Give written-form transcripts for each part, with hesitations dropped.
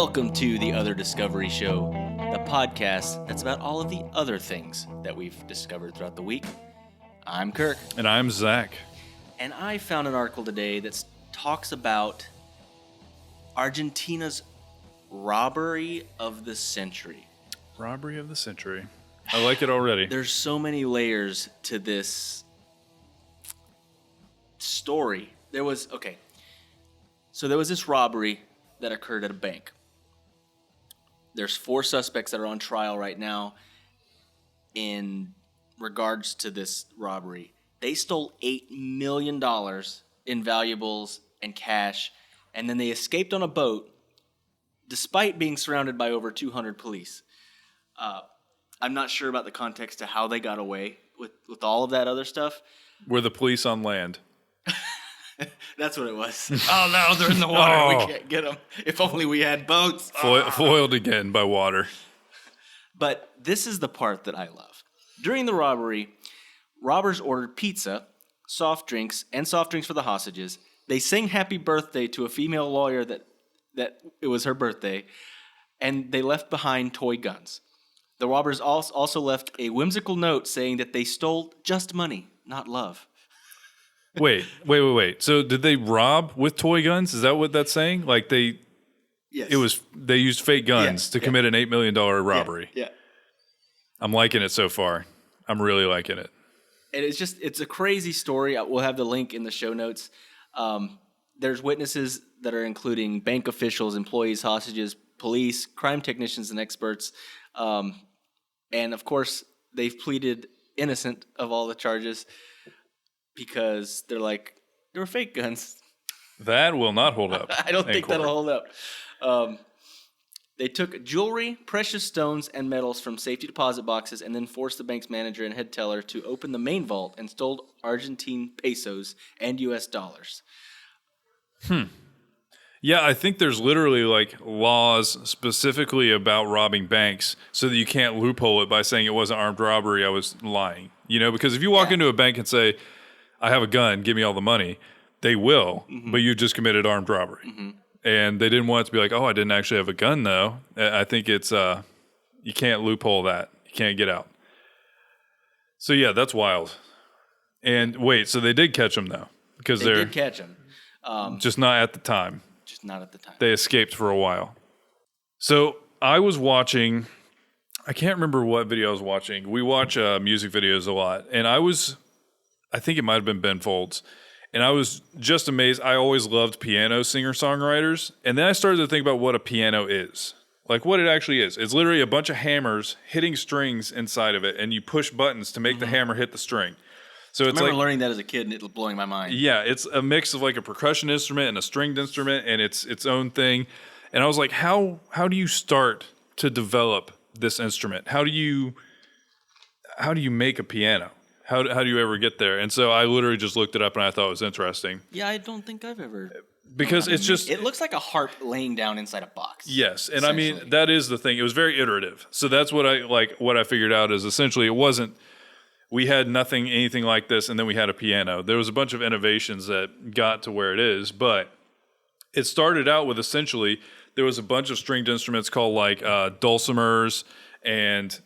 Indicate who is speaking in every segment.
Speaker 1: Welcome to the Other Discovery Show, the podcast that's about all of the other things that we've discovered throughout the week. I'm Kirk.
Speaker 2: And I'm Zach.
Speaker 1: And I found an article today that talks about Argentina's robbery of the century.
Speaker 2: Robbery of the century. I like it already.
Speaker 1: There's so many layers to this story. There was this robbery that occurred at a bank. There's 4 suspects that are on trial right now in regards to this robbery. They stole $8 million in valuables and cash, and then they escaped on a boat despite being surrounded by over 200 police. I'm not sure about the context to how they got away with all of that other stuff.
Speaker 2: Were the police on land?
Speaker 1: That's what it was. Oh, no, they're in the water. We can't get them. If only we had boats.
Speaker 2: Foiled again by water.
Speaker 1: But this is the part that I love. During the robbery, robbers ordered pizza, soft drinks for the hostages. They sang happy birthday to a female lawyer that it was her birthday, and they left behind toy guns. The robbers also left a whimsical note saying that they stole just money, not love.
Speaker 2: Wait. So did they rob with toy guns? Is that what that's saying? Like they used fake guns to commit an $8 million robbery.
Speaker 1: Yeah.
Speaker 2: I'm liking it so far. I'm really liking it.
Speaker 1: And it's a crazy story. We'll have the link in the show notes. There's witnesses that are including bank officials, employees, hostages, police, crime technicians, and experts. And of course, they've pleaded innocent of all the charges because they're like, they were fake guns.
Speaker 2: That will not hold up.
Speaker 1: I don't think that'll hold up. They took jewelry, precious stones, and metals from safety deposit boxes and then forced the bank's manager and head teller to open the main vault and stole Argentine pesos and U.S. dollars.
Speaker 2: Yeah, I think there's literally like laws specifically about robbing banks so that you can't loophole it by saying it wasn't armed robbery, I was lying. You know, because if you walk into a bank and say, I have a gun, give me all the money, they will, but you just committed armed robbery. Mm-hmm. And they didn't want it to be like, oh, I didn't actually have a gun, though. I think it's, you can't loophole that. You can't get out. So, yeah, that's wild. And wait, so they did catch him, though? Because
Speaker 1: they did catch him.
Speaker 2: Just not at the time.
Speaker 1: Just not at the time. They
Speaker 2: escaped for a while. So I was watching, I can't remember what video I was watching. We watch music videos a lot. And I think it might have been Ben Folds. And I was just amazed. I always loved piano singer-songwriters. And then I started to think about what a piano is. Like what it actually is. It's literally a bunch of hammers hitting strings inside of it. And you push buttons to make the hammer hit the string. So it's
Speaker 1: I remember learning that as a kid and it was blowing my mind.
Speaker 2: Yeah, it's a mix of like a percussion instrument and a stringed instrument and it's its own thing. And I was like, how do you start to develop this instrument? How do you make a piano? How do you ever get there? And so I literally just looked it up and I thought it was interesting.
Speaker 1: Yeah, I don't think I've ever.
Speaker 2: Because it's just.
Speaker 1: It looks like a harp laying down inside a box.
Speaker 2: Yes. And I mean, that is the thing. It was very iterative. So that's what I figured out is essentially it wasn't, we had anything like this and then we had a piano. There was a bunch of innovations that got to where it is, but it started out with essentially, there was a bunch of stringed instruments called like dulcimers and.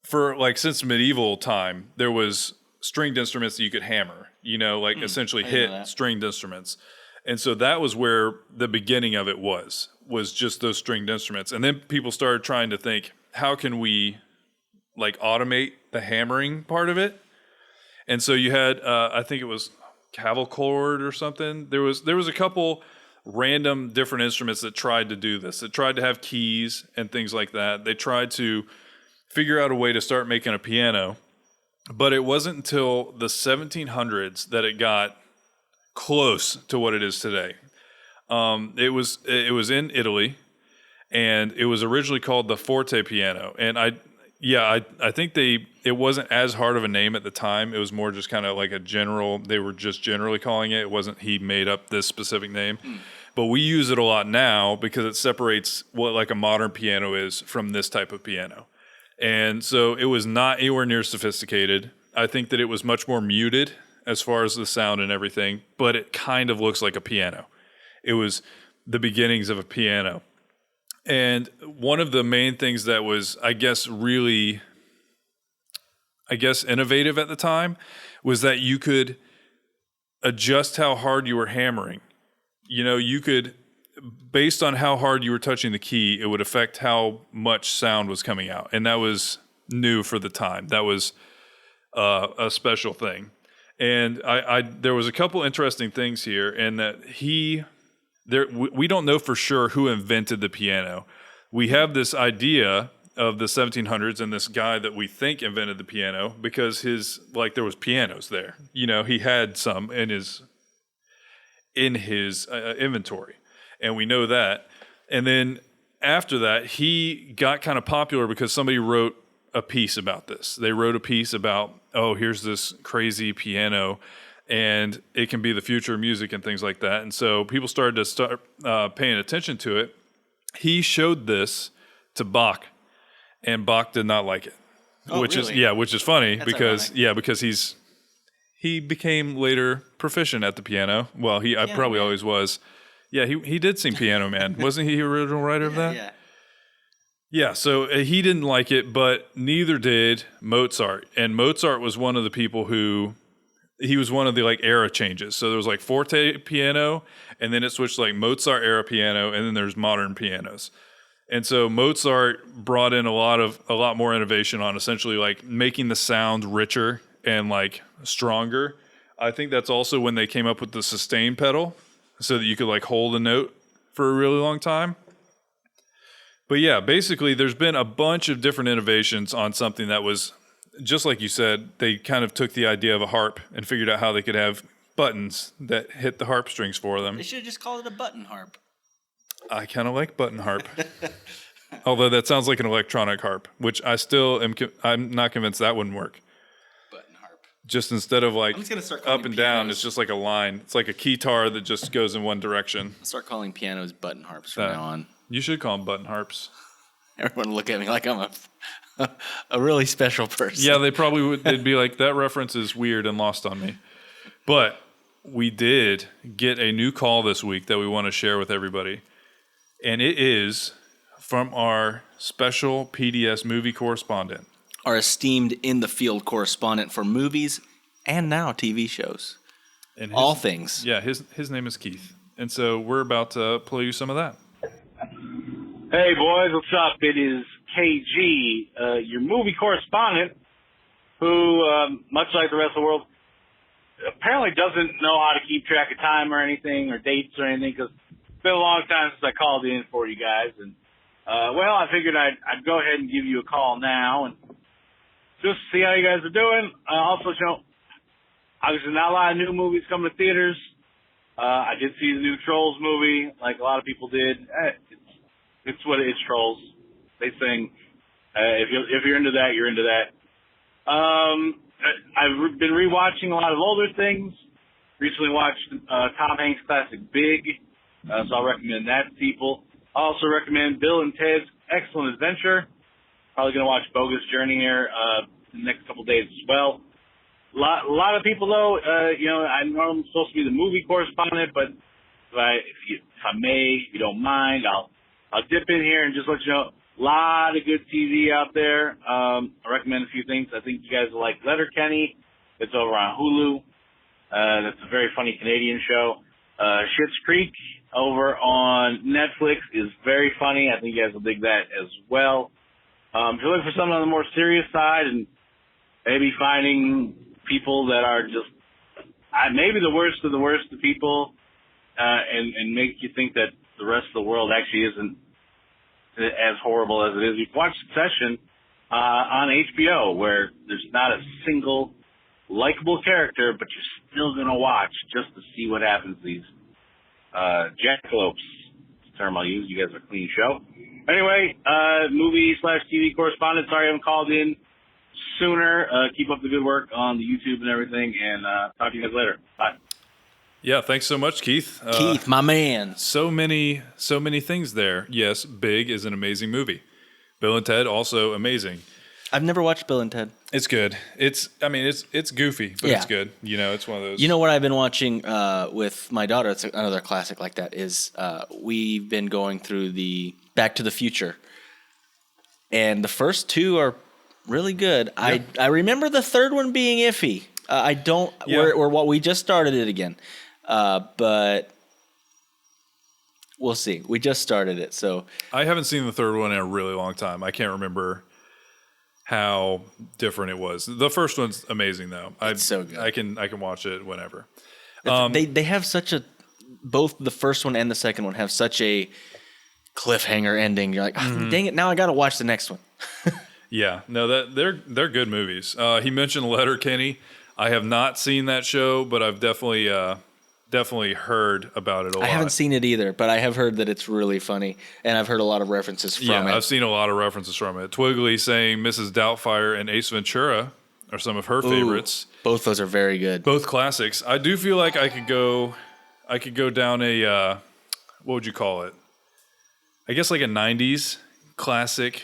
Speaker 2: For like since medieval time, there was stringed instruments that you could hammer, essentially hit stringed instruments. And so that was where the beginning of it was just those stringed instruments. And then people started trying to think, how can we like automate the hammering part of it? And so you had, I think it was clavichord or something. There was a couple random different instruments that tried to do this. That tried to have keys and things like that. They tried to figure out a way to start making a piano, but it wasn't until the 1700s that it got close to what it is today. It was in Italy, and it was originally called the forte piano. And I think it wasn't as hard of a name at the time. It was more just kind of like they were just generally calling it. It wasn't he made up this specific name. But we use it a lot now because it separates what like a modern piano is from this type of piano. And so it was not anywhere near sophisticated. I think that it was much more muted as far as the sound and everything, but it kind of looks like a piano. It was the beginnings of a piano. And one of the main things that was, I guess, really, innovative at the time was that you could adjust how hard you were hammering. You know, you could, based on how hard you were touching the key, it would affect how much sound was coming out. And that was new for the time. That was a special thing. And there was a couple interesting things here, and that we don't know for sure who invented the piano. We have this idea of the 1700s and this guy that we think invented the piano because there was pianos there. You know, he had some in his inventory, and we know that. And then after that, he got kind of popular because somebody wrote a piece about this. They wrote a piece about, here's this crazy piano, and it can be the future of music and things like that. And so people started paying attention to it. He showed this to Bach, and Bach did not like it. Which is funny. That's because ironic. Because he became later proficient at the piano. Well, probably always was. Yeah, he did sing Piano Man. Wasn't he the original writer of that? Yeah. Yeah, so he didn't like it, but neither did Mozart. And Mozart was one of the people he was one of the era changes. So there was forte piano, and then it switched to Mozart era piano, and then there's modern pianos. And so Mozart brought in a lot more innovation on essentially making the sound richer and stronger. I think that's also when they came up with the sustain pedal, so that you could hold a note for a really long time. But yeah, basically there's been a bunch of different innovations on something that was, just like you said, they kind of took the idea of a harp and figured out how they could have buttons that hit the harp strings for them.
Speaker 1: They should have just called it a button harp.
Speaker 2: I kind of like button harp. Although that sounds like an electronic harp, which I'm not convinced that wouldn't work.
Speaker 1: Button harp.
Speaker 2: Just instead of
Speaker 1: I'm just gonna start
Speaker 2: up and down,
Speaker 1: pianos.
Speaker 2: it's just like a line. It's like a keytar that just goes in one direction.
Speaker 1: I'll start calling pianos button harps from now on.
Speaker 2: You should call them button harps.
Speaker 1: Everyone look at me like I'm a really special person.
Speaker 2: Yeah, they probably would. They'd be like, that reference is weird and lost on me. But we did get a new call this week that we want to share with everybody. And it is from our special PDS movie correspondent.
Speaker 1: Our esteemed in-the-field correspondent for movies and now TV shows. And all things.
Speaker 2: Yeah, his name is Keith. And so we're about to play you some of that.
Speaker 3: Hey, boys, what's up? It is KG, your movie correspondent, who, much like the rest of the world, apparently doesn't know how to keep track of time or anything, or dates or anything, because it's been a long time since I called in for you guys. And, I figured I'd go ahead and give you a call now and just see how you guys are doing. Also, obviously not a lot of new movies coming to theaters. I did see the new Trolls movie, like a lot of people did. It's what it is, Trolls. They sing. If you're into that, you're into that. I've been rewatching a lot of older things. Recently watched Tom Hanks' classic Big, so I'll recommend that to people. I also recommend Bill and Ted's Excellent Adventure. Probably going to watch Bogus Journey here in the next couple days as well. A lot of people, though, I know I'm supposed to be the movie correspondent, but if you don't mind, I'll dip in here and just let you know, a lot of good TV out there. I recommend a few things. I think you guys will like Letterkenny. It's over on Hulu. That's a very funny Canadian show. Schitt's Creek over on Netflix is very funny. I think you guys will dig that as well. If you're looking for something on the more serious side and maybe finding people that are just maybe the worst of people and make you think that the rest of the world actually isn't as horrible as it is. You can watch Succession on HBO, where there's not a single likable character, but you're still going to watch just to see what happens to these jackalopes. That's the term I'll use. You guys are a clean show. Anyway, movie/TV correspondent. Sorry I haven't called in sooner. Keep up the good work on the YouTube and everything, and talk to you guys later. Bye.
Speaker 2: Yeah, thanks so much, Keith.
Speaker 1: Keith, my man.
Speaker 2: So many things there. Yes, Big is an amazing movie. Bill and Ted, also amazing.
Speaker 1: I've never watched Bill and Ted.
Speaker 2: It's good. It's goofy, but it's good. It's one of those.
Speaker 1: You know what I've been watching with my daughter? It's another classic like that. Is we've been going through the Back to the Future. And the first two are really good.
Speaker 2: Yep.
Speaker 1: I remember the third one being iffy. I don't.
Speaker 2: Yeah.
Speaker 1: We just started it again, but we'll see. We just started it, so
Speaker 2: I haven't seen the third one in a really long time. I can't remember how different it was. The first one's amazing, though.
Speaker 1: It's so good.
Speaker 2: I can watch it whenever.
Speaker 1: They have such a, both the first one and the second one have such a cliffhanger ending. You're like, dang it, now I got to watch the next one.
Speaker 2: Yeah, no, they're good movies. He mentioned Letterkenny. I have not seen that show, but I've definitely heard about it a lot.
Speaker 1: I haven't seen it either, but I have heard that it's really funny, and I've heard a lot of references from it.
Speaker 2: I've seen a lot of references from it. Twiggly saying Mrs. Doubtfire and Ace Ventura are some of her favorites.
Speaker 1: Both those are very good.
Speaker 2: Both classics. I do feel like I could go down a what would you call it? I guess like a 90s classic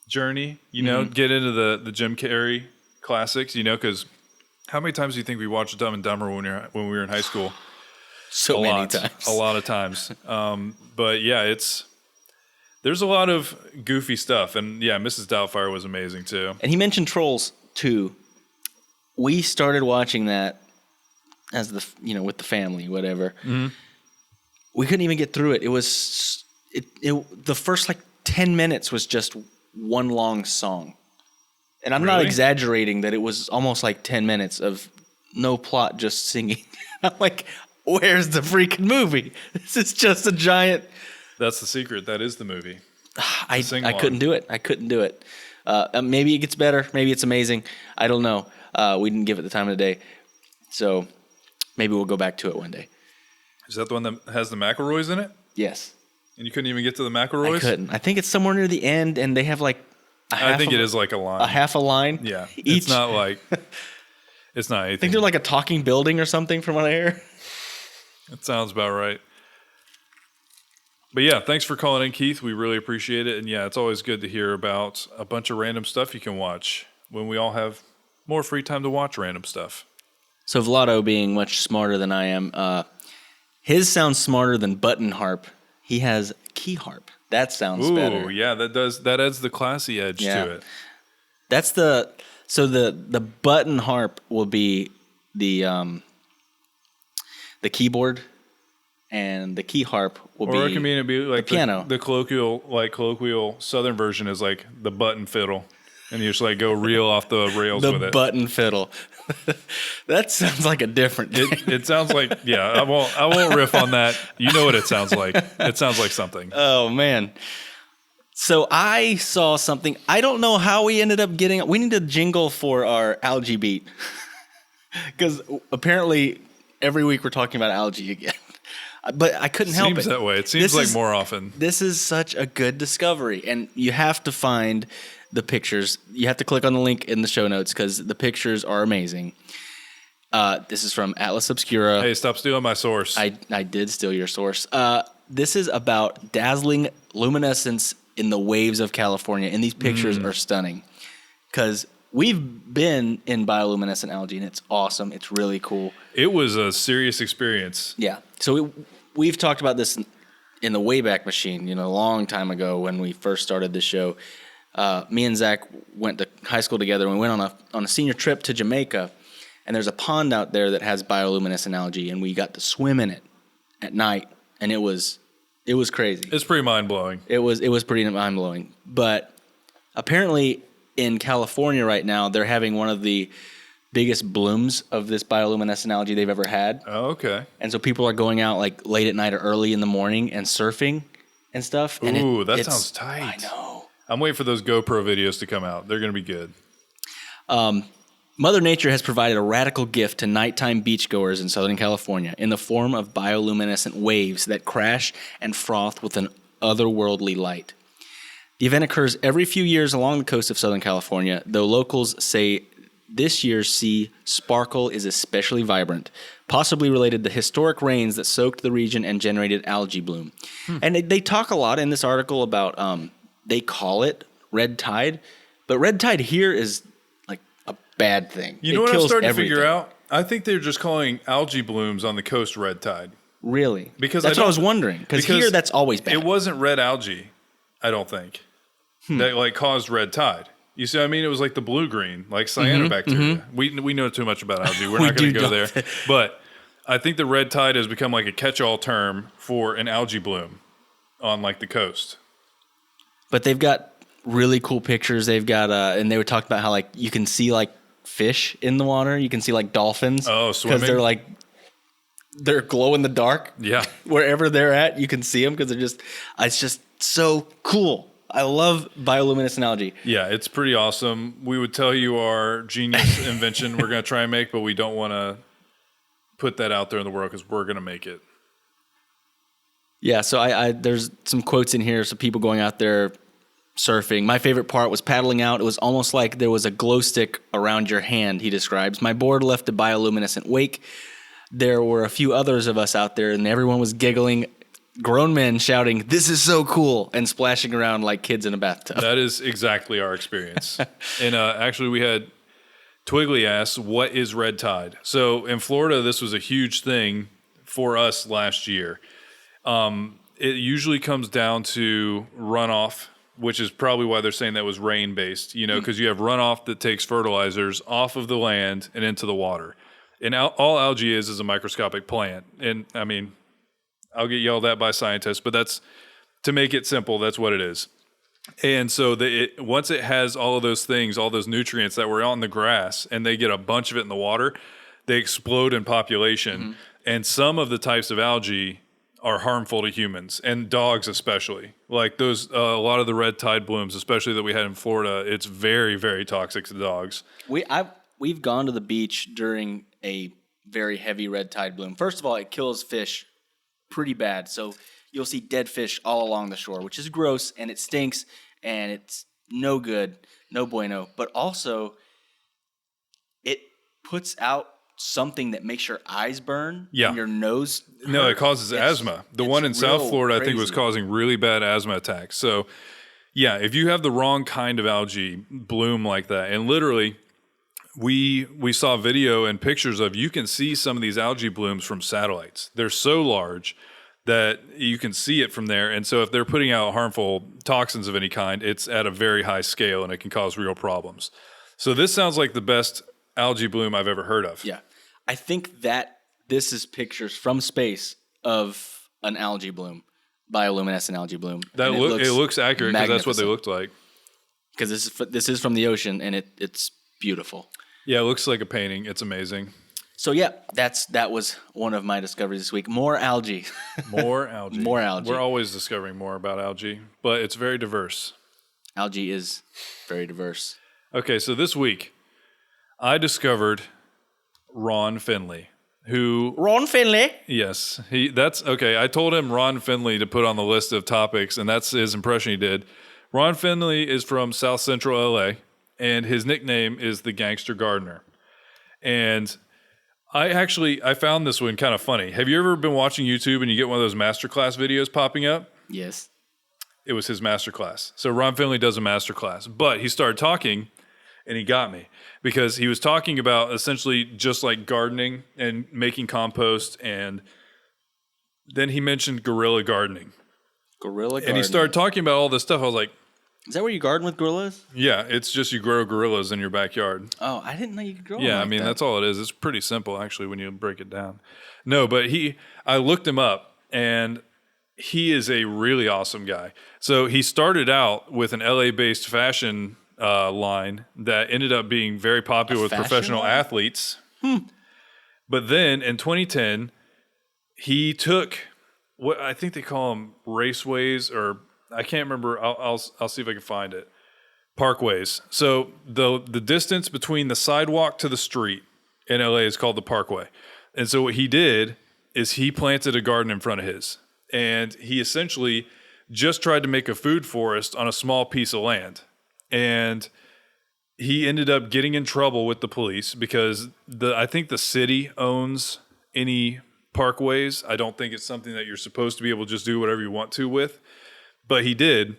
Speaker 2: journey, get into the Jim Carrey classics, because how many times do you think we watched Dumb and Dumber when we were in high school?
Speaker 1: So many times.
Speaker 2: A lot of times. But yeah, there's a lot of goofy stuff. And yeah, Mrs. Doubtfire was amazing too.
Speaker 1: And he mentioned Trolls 2. We started watching that as with the family, whatever. Mm-hmm. We couldn't even get through it. It was the first 10 minutes was just one long song. And I'm not exaggerating that it was almost 10 minutes of no plot, just singing. I'm like, where's the freaking movie? This is just a giant.
Speaker 2: That's the secret. That is the movie.
Speaker 1: I couldn't do it. I couldn't do it. Maybe it gets better. Maybe it's amazing. I don't know. We didn't give it the time of the day. So maybe we'll go back to it one day.
Speaker 2: Is that the one that has the McElroys in it?
Speaker 1: Yes.
Speaker 2: And you couldn't even get to the McElroys?
Speaker 1: I couldn't. I think it's somewhere near the end, and they have
Speaker 2: I think it is a line.
Speaker 1: A half a line?
Speaker 2: Yeah.
Speaker 1: Each.
Speaker 2: It's not it's not anything.
Speaker 1: I think they're a talking building or something from what I hear.
Speaker 2: That sounds about right. But yeah, thanks for calling in, Keith. We really appreciate it. And yeah, it's always good to hear about a bunch of random stuff you can watch when we all have more free time to watch random stuff.
Speaker 1: So Vlado, being much smarter than I am, his sounds smarter than button harp. He has key harp. That sounds better.
Speaker 2: Ooh, yeah, that adds the classy edge to it.
Speaker 1: That's the button harp will be the keyboard, and the key harp will be.
Speaker 2: Or it can be like
Speaker 1: the piano.
Speaker 2: The colloquial Southern version is the button fiddle, and you just go reel off the rails with it.
Speaker 1: The button fiddle. That sounds like a different thing.
Speaker 2: It sounds like I won't riff on that. You know what it sounds like. It sounds like something.
Speaker 1: Oh man. So I saw something. I don't know how we ended up getting. We need a jingle for our Algae beat, because apparently every week we're talking about Algae again. But I couldn't help it.
Speaker 2: Seems that way. It seems more often.
Speaker 1: This is such a good discovery, and you have to find the pictures. You have to click on the link in the show notes because the pictures are amazing. This is from Atlas Obscura.
Speaker 2: Hey, stop stealing my source.
Speaker 1: I did steal your source. This is about dazzling luminescence in the waves of California, and these pictures are stunning because we've been in bioluminescent algae, and it's awesome. It's really cool.
Speaker 2: It was a serious experience.
Speaker 1: Yeah. So we've talked about this in the Wayback Machine, a long time ago when we first started the show. Me and Zach went to high school together, and we went on a senior trip to Jamaica, and there's a pond out there that has bioluminescent algae, and we got to swim in it at night, and it was crazy.
Speaker 2: It's pretty mind-blowing.
Speaker 1: It was pretty mind-blowing. But apparently in California right now, they're having one of the biggest blooms of this bioluminescent algae they've ever had.
Speaker 2: Oh, okay.
Speaker 1: And so people are going out late at night or early in the morning and surfing and stuff.
Speaker 2: Ooh, that sounds tight.
Speaker 1: I know.
Speaker 2: I'm waiting for those GoPro videos to come out. They're going to be good.
Speaker 1: Mother Nature has provided a radical gift to nighttime beachgoers in Southern California in the form of bioluminescent waves that crash and froth with an otherworldly light. The event occurs every few years along the coast of Southern California, though locals say this year's sea sparkle is especially vibrant, possibly related to historic rains that soaked the region and generated algae bloom. And they talk a lot in this article about, they call it red tide, but red tide here is a bad thing.
Speaker 2: You know what I'm starting to figure out? I think they're just calling algae blooms on the coast red tide.
Speaker 1: Really?
Speaker 2: Because
Speaker 1: that's what I was wondering. Because here, that's always bad.
Speaker 2: It wasn't red algae, I don't think, that like caused red tide. You see what I mean? It was like the blue-green, like cyanobacteria. We know too much about algae. We're not going to go there. But I think the red tide has become like a catch-all term for an algae bloom on like the coast.
Speaker 1: But they've got really cool pictures. They've got, and they were talking about how like you can see like fish in the water. You can see like dolphins.
Speaker 2: Oh, swimming.
Speaker 1: Because they're glow in the dark.
Speaker 2: Yeah.
Speaker 1: Wherever they're at, you can see them because it's just so cool. I love bioluminescent algae.
Speaker 2: Yeah, it's pretty awesome. We would tell you our genius invention we're going to try and make, but we don't want to put that out there in the world because we're going to make it.
Speaker 1: Yeah, so I there's some quotes in here. So people going out there surfing. My favorite part was paddling out. It was almost like there was a glow stick around your hand, he describes. My board left a bioluminescent wake. There were a few others of us out there, and everyone was giggling. Grown men shouting, "This is so cool," and splashing around like kids in a bathtub.
Speaker 2: That is exactly our experience. And actually, we had Twiggly asked, "What is red tide?" So in Florida, this was a huge thing for us last year. It usually comes down to runoff, which is probably why they're saying that was rain-based, because you have runoff that takes fertilizers off of the land and into the water. And all algae is a microscopic plant. And, I mean, I'll get yelled at by scientists, but that's, to make it simple, that's what it is. And so once it has all of those things, all those nutrients that were on the grass, and they get a bunch of it in the water, they explode in population. Mm-hmm. And some of the types of algae are harmful to humans and dogs especially. Like those, a lot of the red tide blooms, especially that we had in Florida, it's very, very toxic to dogs.
Speaker 1: We've gone to the beach during a very heavy red tide bloom. First of all, it kills fish pretty bad. So you'll see dead fish all along the shore, which is gross and it stinks and it's no good, no bueno. But also, it puts out something that makes your eyes burn and your nose hurt.
Speaker 2: No, it causes asthma. The one in South Florida, I think, was causing really bad asthma attacks. So, yeah, if you have the wrong kind of algae bloom like that, and literally we saw video and pictures of, you can see some of these algae blooms from satellites. They're so large that you can see it from there. And so if they're putting out harmful toxins of any kind, it's at a very high scale and it can cause real problems. So this sounds like the best algae bloom I've ever heard of.
Speaker 1: Yeah. I think that this is pictures from space of an algae bloom, bioluminescent algae bloom.
Speaker 2: It looks accurate because that's what they looked like.
Speaker 1: Because this is from the ocean and it's beautiful.
Speaker 2: Yeah, it looks like a painting. It's amazing.
Speaker 1: So yeah, that was one of my discoveries this week. More algae.
Speaker 2: More algae.
Speaker 1: More algae.
Speaker 2: We're always discovering more about algae, but it's very diverse.
Speaker 1: Algae is very diverse.
Speaker 2: Okay, so this week I discovered Finley.
Speaker 1: Ron Finley?
Speaker 2: Yes. That's okay. I told him Ron Finley to put on the list of topics, and that's his impression he did. Ron Finley is from South Central LA, and his nickname is the Gangster Gardener. And I found this one kind of funny. Have you ever been watching YouTube and you get one of those masterclass videos popping up?
Speaker 1: Yes.
Speaker 2: It was his masterclass. So Ron Finley does a masterclass, but he started talking and he got me because he was talking about essentially just like gardening and making compost. And then he mentioned guerrilla gardening. And he started talking about all this stuff. I was like,
Speaker 1: is that where you garden with gorillas?
Speaker 2: Yeah, it's just you grow gorillas in your backyard.
Speaker 1: Oh, I didn't know you could grow them.
Speaker 2: Yeah,
Speaker 1: like
Speaker 2: I mean,
Speaker 1: that.
Speaker 2: that's all it is. It's pretty simple, actually, when you break it down. No, but I looked him up, and he is a really awesome guy. So he started out with an LA-based fashion line that ended up being very popular with professional athletes. But then in 2010, he took what I think they call them raceways, or I can't remember. I'll see if I can find it. Parkways. So the distance between the sidewalk to the street in LA is called the parkway. And so what he did is he planted a garden in front of his. And he essentially just tried to make a food forest on a small piece of land. And he ended up getting in trouble with the police because I think the city owns any parkways. I don't think it's something that you're supposed to be able to just do whatever you want to with. But he did.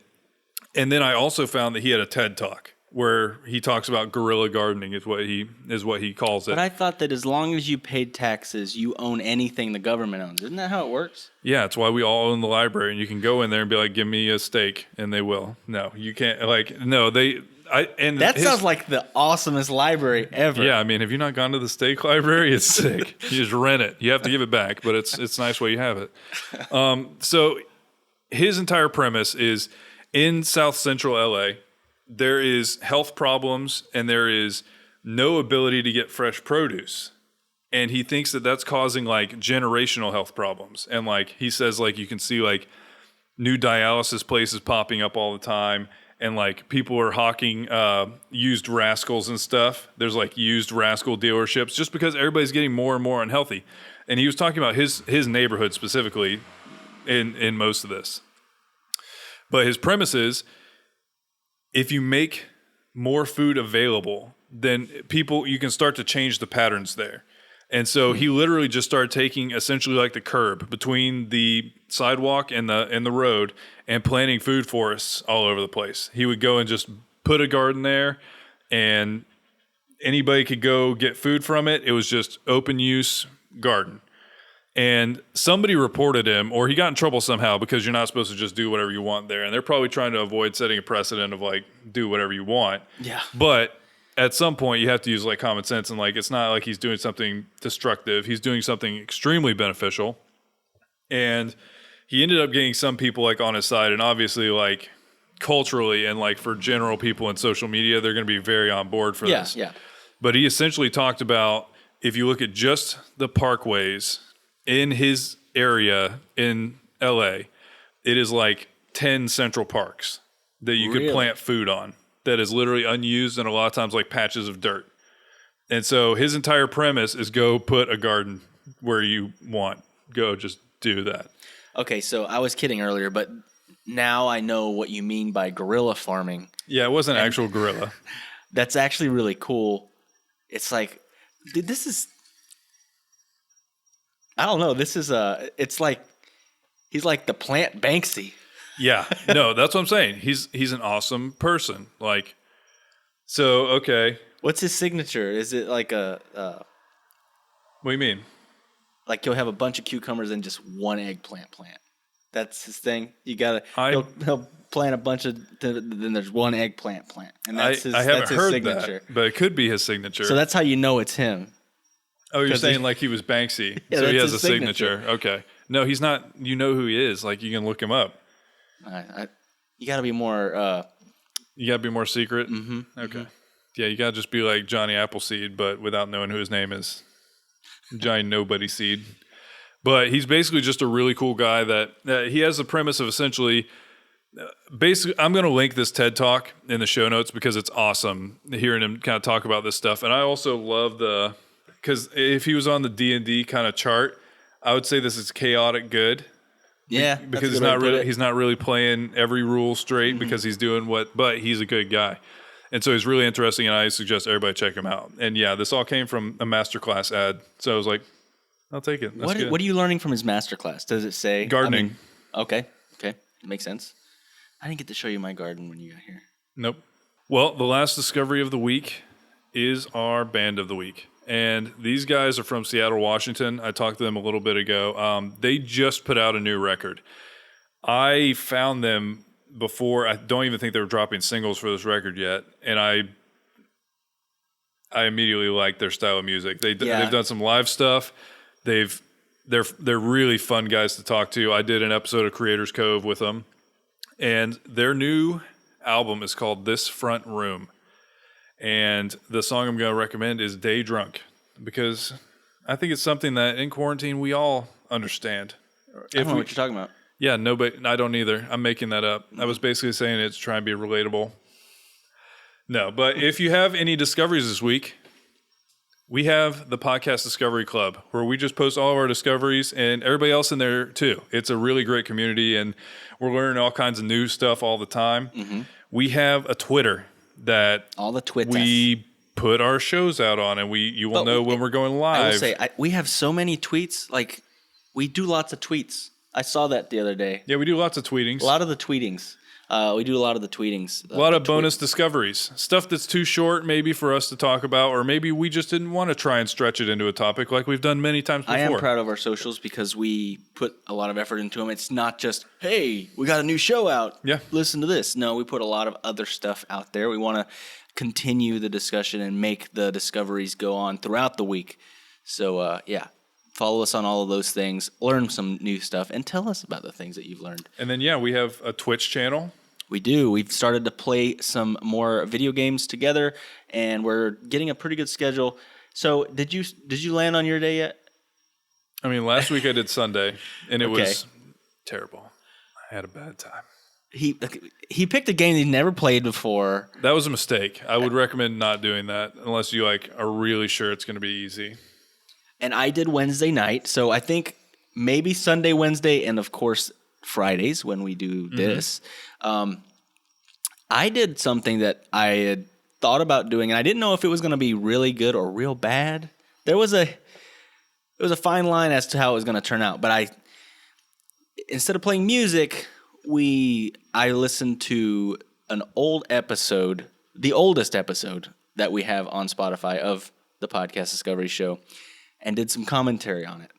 Speaker 2: And then I also found that he had a TED Talk. where he talks about guerrilla gardening is what he calls it.
Speaker 1: But I thought that as long as you paid taxes, you own anything the government owns. Isn't that how it works?
Speaker 2: Yeah, it's why we all own the library, and you can go in there and be like, "Give me a steak," and they will. No, you can't. Like, no, they.
Speaker 1: Sounds like the awesomest library ever.
Speaker 2: Yeah, I mean, have you not gone to the steak library? It's sick. You just rent it. You have to give it back, but it's nice while you have it. So his entire premise is in South Central LA, there is health problems and there is no ability to get fresh produce. And he thinks that that's causing like generational health problems. And like he says, like you can see like new dialysis places popping up all the time. And like people are hawking used rascals and stuff. There's like used rascal dealerships just because everybody's getting more and more unhealthy. And he was talking about his neighborhood specifically in most of this. But his premise is if you make more food available, then you can start to change the patterns there. And so he literally just started taking essentially like the curb between the sidewalk and the road and planting food forests all over the place. He would go and just put a garden there and anybody could go get food from it. It was just open use garden. And somebody reported him, or he got in trouble somehow because you're not supposed to just do whatever you want there. And they're probably trying to avoid setting a precedent of like, do whatever you want.
Speaker 1: Yeah.
Speaker 2: But at some point you have to use like common sense and like, it's not like he's doing something destructive. He's doing something extremely beneficial. And he ended up getting some people like on his side, and obviously like culturally and like for general people in social media, they're going to be very on board for this.
Speaker 1: Yeah.
Speaker 2: But he essentially talked about, if you look at just the parkways in his area in LA, it is like 10 central parks that you could plant food on that is literally unused and a lot of times like patches of dirt. And so his entire premise is go put a garden where you want. Go just do that.
Speaker 1: Okay, so I was kidding earlier, but now I know what you mean by guerrilla farming.
Speaker 2: Yeah, it wasn't actual guerrilla.
Speaker 1: That's actually really cool. It's like, dude, this is, I don't know, it's like, he's like the plant Banksy.
Speaker 2: Yeah, no, that's what I'm saying. He's an awesome person. Like, so, okay.
Speaker 1: What's his signature? Is it like
Speaker 2: what do you mean?
Speaker 1: Like he'll have a bunch of cucumbers and just one eggplant plant. That's his thing. You gotta, he'll plant a bunch of, then there's one eggplant plant. And that's
Speaker 2: I haven't heard
Speaker 1: signature.
Speaker 2: That, but it could be his signature.
Speaker 1: So that's how you know it's him.
Speaker 2: Oh, you're saying like he was Banksy.
Speaker 1: Yeah,
Speaker 2: so he has
Speaker 1: his
Speaker 2: a signature. Okay. No, he's not. You know who he is. Like you can look him up.
Speaker 1: You got to be more.
Speaker 2: You got to be more secret?
Speaker 1: Mm-hmm.
Speaker 2: Okay. Mm-hmm. Yeah, you got to just be like Johnny Appleseed, but without knowing who his name is. Johnny Nobody Seed. But he's basically just a really cool guy that he has the premise of essentially, basically, I'm going to link this TED Talk in the show notes because it's awesome hearing him kind of talk about this stuff. And I also love because if he was on the D&D kind of chart, I would say this is chaotic good.
Speaker 1: Yeah,
Speaker 2: because he's not really playing every rule straight because he's doing but he's a good guy. And so he's really interesting, and I suggest everybody check him out. And yeah, this all came from a masterclass ad. So I was like, I'll take it. That's good.
Speaker 1: What are you learning from his masterclass? Does it say?
Speaker 2: Gardening.
Speaker 1: Okay. Makes sense. I didn't get to show you my garden when you got here.
Speaker 2: Nope. Well, the last discovery of the week is our band of the week. And these guys are from Seattle, Washington. I talked to them a little bit ago. They just put out a new record. I found them before. I don't even think they were dropping singles for this record yet. And I immediately liked their style of music. They've done some live stuff. They're really fun guys to talk to. I did an episode of Creators Cove with them. And their new album is called This Front Room. And the song I'm going to recommend is Day Drunk, because I think it's something that in quarantine we all understand.
Speaker 1: I don't know what you're talking about.
Speaker 2: Yeah, nobody. I don't either. I'm making that up. I was basically saying it to try and be relatable. No, but if you have any discoveries this week, we have the Podcast Discovery Club, where we just post all of our discoveries and everybody else in there too. It's a really great community, and we're learning all kinds of new stuff all the time. Mm-hmm. We have a Twitter that
Speaker 1: all the Twitters
Speaker 2: we put our shows out on, and you will know when we're going live.
Speaker 1: I will say, we have so many tweets. Like, we do lots of tweets. I saw that the other day.
Speaker 2: Yeah, we do lots of tweetings.
Speaker 1: A lot of the tweetings. We do a lot of the tweetings.
Speaker 2: A lot of bonus discoveries. Stuff that's too short maybe for us to talk about, or maybe we just didn't want to try and stretch it into a topic like we've done many times before.
Speaker 1: I am proud of our socials because we put a lot of effort into them. It's not just, hey, we got a new show out.
Speaker 2: Yeah.
Speaker 1: Listen to this. No, we put a lot of other stuff out there. We want to continue the discussion and make the discoveries go on throughout the week. So, follow us on all of those things, learn some new stuff, and tell us about the things that you've learned.
Speaker 2: And then, we have a Twitch channel.
Speaker 1: We do. We've started to play some more video games together, and we're getting a pretty good schedule. So, did you land on your day yet?
Speaker 2: I mean, last week I did Sunday, and it was terrible. I had a bad time.
Speaker 1: He picked a game he'd never played before.
Speaker 2: That was a mistake. I would recommend not doing that unless you are really sure it's going to be easy.
Speaker 1: And I did Wednesday night, so I think maybe Sunday, Wednesday, and of course Fridays when we do this. I did something that I had thought about doing, and I didn't know if it was going to be really good or real bad. There was a fine line as to how it was going to turn out, but instead of playing music, I listened to an old episode, the oldest episode that we have on Spotify of the Podcast Discovery Show, and did some commentary on it.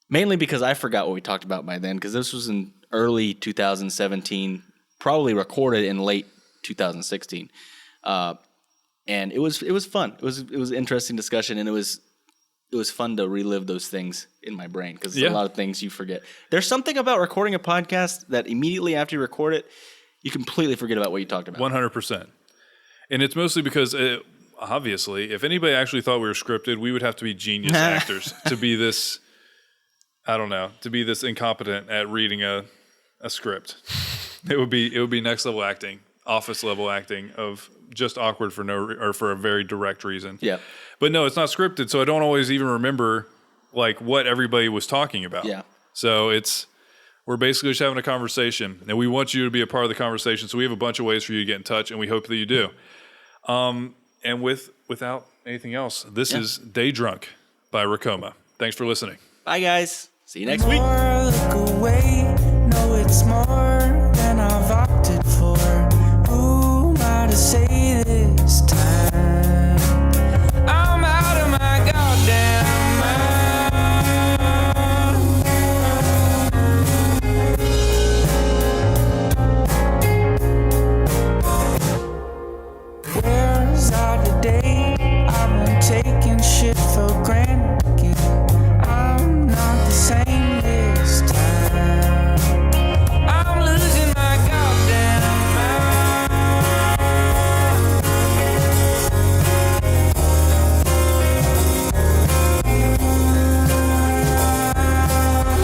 Speaker 1: Mainly because I forgot what we talked about by then, because this was in early 2017, probably recorded in late 2016. And it was fun. It was an interesting discussion, and it was fun to relive those things in my brain, because there's a lot of things you forget. There's something about recording a podcast that immediately after you record it, you completely forget about what you talked about.
Speaker 2: 100%. And it's mostly because, obviously, if anybody actually thought we were scripted, we would have to be genius actors to be this, to be this incompetent at reading a script. It would be next level acting, office level acting of just awkward for a very direct reason.
Speaker 1: Yeah.
Speaker 2: But no, it's not scripted, so I don't always even remember what everybody was talking about.
Speaker 1: Yeah.
Speaker 2: So we're basically just having a conversation, and we want you to be a part of the conversation. So we have a bunch of ways for you to get in touch, and we hope that you do. And without anything else, this is Day Drunk by Racoma. Thanks for listening.
Speaker 1: Bye, guys. See you next week.
Speaker 4: Look away. No, it's more than I've opted for. Who am I to say this time? I'm out of my goddamn mind. Where's our today? I've been taking shit for granted again. I'm not the same this time. I'm losing my goddamn mind.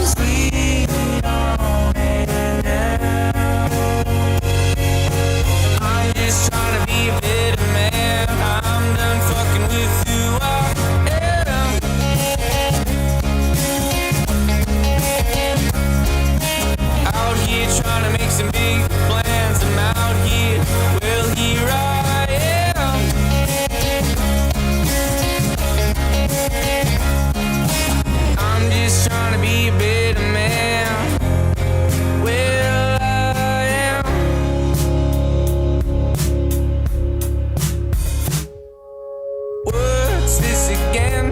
Speaker 4: Sweet on it now. I'm just trying to be a better man. I'm done fucking with who I am. Out here trying to make some big plans. I'm out here, well, here I am. I'm just trying to be a better man. Well, I am. What's this again?